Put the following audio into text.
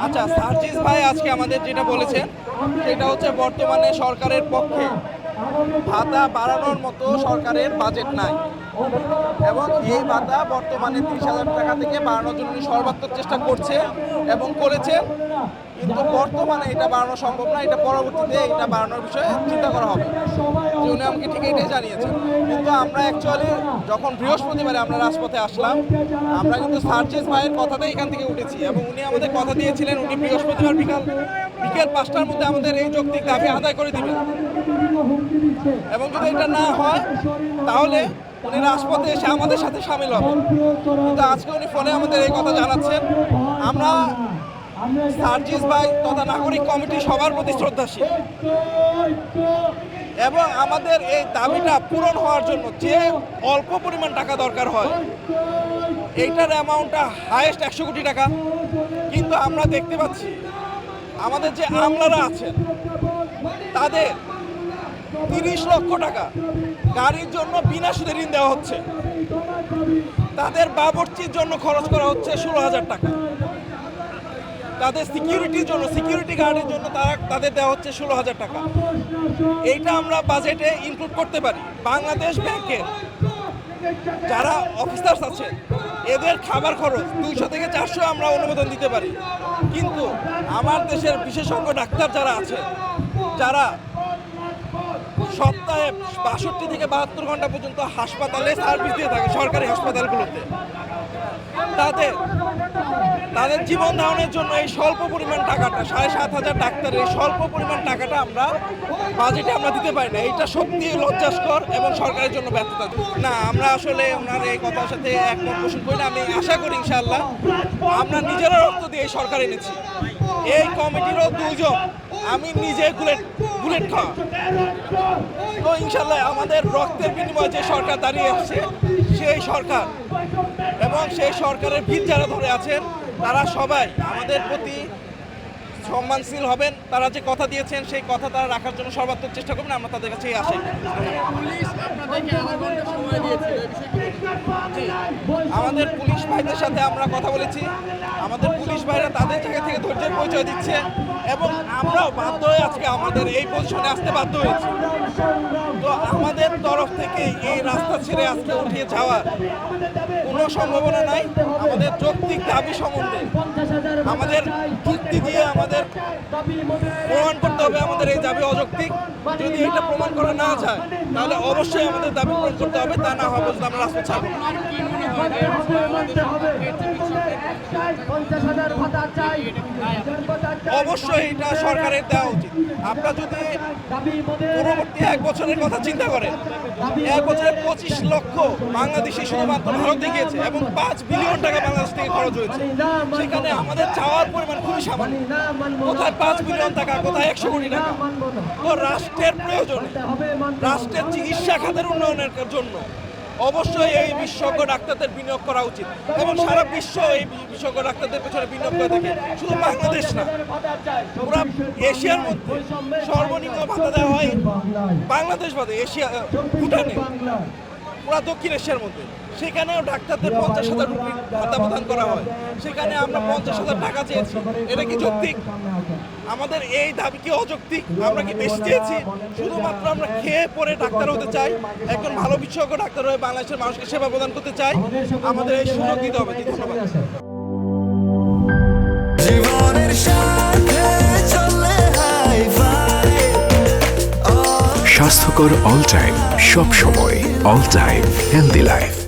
আচ্ছা, সার্জিস ভাই আজকে আমাদের যেটা বলেছেন সেটা হচ্ছে বর্তমানে সরকারের পক্ষে ভাতা বাড়ানোর মতো সরকারের বাজেট নাই এবং এই ভাতা বর্তমানে 30,000 টাকা থেকে বাড়ানোর জন্য সর্বাত্মক চেষ্টা করছে এবং করেছে, কিন্তু বর্তমানে এটা বাড়ানো সম্ভব না। এটা পরবর্তীতে এটা বাড়ানোর বিষয়ে চিন্তা করা হবে, যে উনি আমাকে ঠিক এটাই জানিয়েছেন। কিন্তু আমরা অ্যাকচুয়ালি যখন বৃহস্পতিবারে আমরা রাজপথে আসলাম, আমরা কিন্তু সার্জিস ভাইয়ের কথাতেই এখান থেকে উঠেছি এবং উনি আমাদের কথা দিয়েছিলেন উনি বৃহস্পতিবার বিকেল 5টার মধ্যে আমাদের এই যৌক্তিক দাবি আদায় করে দিবেন এবং যদি এটা না হয় তাহলে উনি রাজপথে এসে আমাদের সাথে সামিল হবেন। কিন্তু আজকে উনি ফোনে আমাদের এই কথা জানাচ্ছেন। আমরা সার্জিস ভাই তথা নাগরিক কমিটি সবার প্রতি শ্রদ্ধাশীল এবং আমাদের এই দাবিটা পূরণ হওয়ার জন্য যে অল্প পরিমাণ টাকা দরকার হয়, এইটার অ্যামাউন্টটা হাইয়েস্ট 100 কোটি টাকা। কিন্তু আমরা দেখতে পাচ্ছি আমাদের যে আমলারা আছেন তাদের 30 লক্ষ টাকা গাড়ির জন্য বিনা সুদে ঋণ দেওয়া হচ্ছে, তাদের বাবরচির জন্য খরচ করা হচ্ছে 16,000 টাকা, তাদের সিকিউরিটির জন্য সিকিউরিটি গার্ডের জন্য তাদের দেওয়া হচ্ছে 16,000 টাকা। এইটা আমরা বাজেটে ইনক্লুড করতে পারি। বাংলাদেশ ব্যাংকের যারা অফিসার্স আছে এদের খাবার খরচ 200 থেকে 400 আমরা অনুমোদন দিতে পারি। কিন্তু আমার দেশের বিশেষজ্ঞ ডাক্তার যারা আছে, যারা সপ্তাহে 62 থেকে 72 ঘন্টা পর্যন্ত হাসপাতালে সার্ভিস দিয়ে থাকে সরকারি হাসপাতালগুলোতে, তাদের জীবন ধারণের জন্য এই স্বল্প পরিমাণ টাকাটা 7,500 ডাক্তারের এই স্বল্প পরিমাণ টাকাটা আমরা বাজেটে আমরা দিতে পারি না। এইটা সত্যি লজ্জাস্কর এবং সরকারের জন্য ব্যর্থতা। না, আমরা আসলে ওনার এই কথার সাথে একমত পোষণ করি না। আমি আশা করি ইনশাআল্লাহ আমরা নিজেরা রক্ত দিয়ে এই সরকার এনেছি। এই কমিটিরও 2 জন আমি নিজে বুলেট খাওয়া, তো ইনশাআল্লাহ আমাদের রক্তের বিনিময়ে যে সরকার দাঁড়িয়ে আসছে সেই সরকার এবং সেই সরকারের ভিত যারা ধরে আছেন তারা সবাই আমাদের প্রতি সম্মানশীল হবেন। তারা যে কথা দিয়েছেন সেই কথা তারা রাখার জন্য সর্বাত্মক চেষ্টা করবেন, আমরা তাদের কাছেই আসি। আমাদের পুলিশ ভাইদের সাথে আমরা কথা বলেছি, আমাদের পুলিশ ভাইরা তাদের জায়গা থেকে ধৈর্যের পরিচয় দিচ্ছে এবং আমরাও বাধ্য হয়ে আজকে আমাদের এই পজিশনে আসতে বাধ্য হয়েছি। তো আমাদের তরফ থেকে এই রাস্তা ছেড়ে আজকে উঠিয়ে যাওয়ার কোনো সম্ভাবনা নাই। আমাদের যৌক্তিক দাবি সম্বন্ধে আমাদের যুক্তি দিয়ে আমাদের প্রমাণ করতে হবে আমাদের এই দাবি অযৌক্তিক। যদি এটা প্রমাণ করা না যায় তাহলে অবশ্যই আমাদের দাবি পূরণ করতে হবে, তা না হবে আমরা রাস্তা ছাড়ব। অবশ্যই এটা সরকারের দেওয়া উচিত। আপনারা যদি পরবর্তী 1 বছরের কথা চিন্তা করেন, 1 বছরে 25 লক্ষ বাংলাদেশি শুধুমাত্র ভারতে গিয়েছে এবং 5 বিলিয়ন টাকা বাংলাদেশ থেকে খরচ হয়েছে। সেখানে আমাদের চাওয়ার পরিমাণ খুবই সামান্য। কোথায় 5 বিলিয়ন টাকা, কোথায় 100 কোটি টাকা। তো রাষ্ট্রের প্রয়োজনে, রাষ্ট্রের চিকিৎসা খাতের উন্নয়নের জন্য অবশ্যই এই বিশেষজ্ঞ ডাক্তারদের বিনিয়োগ করা উচিত এবং সারা বিশ্ব এই বিশেষজ্ঞ ডাক্তারদের পেছনে বিনিয়োগ করে থাকে। শুধু বাংলাদেশ না, পুরো এশিয়ার মধ্যে সর্বনিম্ন ভাতা দেওয়া হয় বাংলাদেশ বাদে এশিয়া, ভুটানে, পুরো দক্ষিণ এশিয়ার মধ্যে। সেখানেও ডাক্তারদের 50,000 রুপি ভাতা প্রদান করা হয়, সেখানে আমরা 50,000 টাকা চেয়েছি। এটা কি যৌক্তিক? আমাদের এই দাবি কি অযৌক্তিক? আমরা কি বেশি চেয়েছি? শুধুমাত্র আমরা খেয়ে পরে ডাক্তার হতে চাই, একজন ভালো বিশেষজ্ঞ ডাক্তার হয়ে বাংলাদেশের মানুষকে সেবা প্রদান করতে চাই। আমাদের এই সুযোগ দিতে হবে। ধন্যবাদ। স্বাস্থ্যকর অল টাইম, সব সময় অল টাইম হেলদি লাইফ।